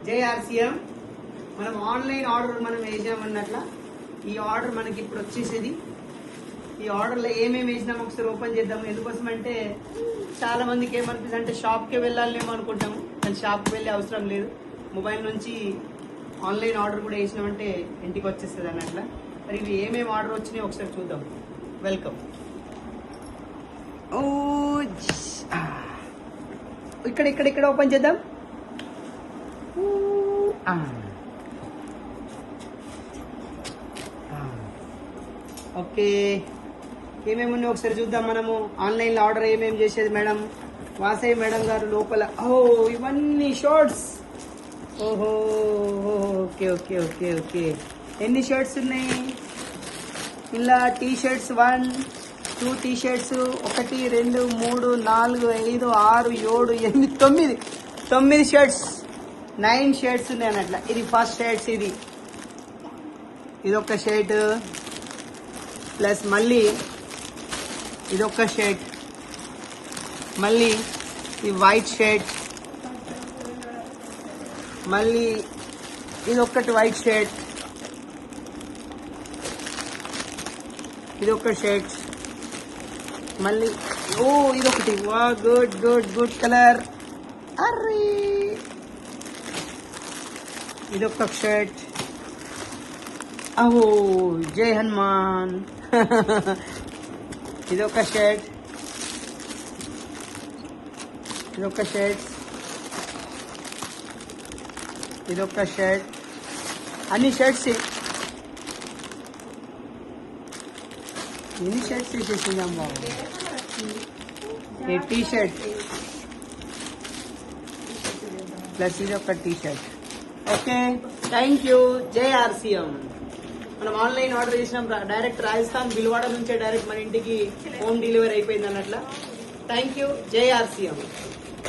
JRCM మనం online order మనం వేసామన్నట్ల ఈ ఆర్డర్ మనకి ఇప్పుడు వచ్చేసేది. ఈ ఆర్డర్లో ఏమేమి వేసినాం ఒకసారి ఓపెన్ చేద్దాము. ఎందుకోసం అంటే చాలా మందికి ఏమనిపిస్తుంది అంటే షాప్కి వెళ్ళాలేమో అనుకుంటాము, కానీ షాప్కి వెళ్ళే అవసరం లేదు. మొబైల్ నుంచి ఆన్లైన్ ఆర్డర్ కూడా వేసినామంటే ఇంటికి వచ్చేస్తుంది అన్నట్ల. మరి ఇవి ఏమేమి ఆర్డర్ వచ్చినాయి ఒకసారి చూద్దాం. వెల్కమ్. ఇక్కడ ఓపెన్ చేద్దాం. ఓకే, ఏమేమి ఉన్నాయి ఒకసారి చూద్దాం. మనము ఆన్లైన్లో ఆర్డర్ ఏమేమి చేసేది మేడం వాసయ్య మేడం గారు లోపల. ఇవన్నీ షర్ట్స్. ఓహో, ఓకే ఓకే ఓకే ఓకే. ఎన్ని షర్ట్స్ ఉన్నాయి ఇలా? T shirts 1 2 T shirts 1 2 3 4 5 6 7 8 9 shirts 9 shirts ఉన్నాయి అన్నట్ల. ఇది ఫస్ట్ షర్ట్స్. ఇది ఒక షర్ట్ ప్లస్ మళ్ళీ ఇదొక షర్ట్, మళ్ళీ ఈ వైట్ షర్ట్, మళ్ళీ ఇదొకటి వైట్ షర్ట్, ఇదొక షర్ట్, మళ్ళీ ఇదొకటి. వా, గుడ్ గుడ్ గుడ్ కలర్. అరే ఇదొక షర్ట్. జై హనుమాన్. ఇదొక షర్ట్, ఇదొక షర్ట్, ఇదొక షర్ట్. అన్ని షర్ట్స్. ఎన్ని షర్ట్స్ వేసేసిందాం బాబు. ఈ టీ షర్ట్ ప్లస్ ఇది ఒక T shirt. Okay, thank you. JRCM మనం ఆన్లైన్ ఆర్డర్ చేసినాం. డైరెక్ట్ రాజస్థాన్ బిల్వాడ నుంచే డైరెక్ట్ మన ఇంటికి హోమ్ డెలివరీ అయిపోయింది అన్నట్ల. Thank you JRCM.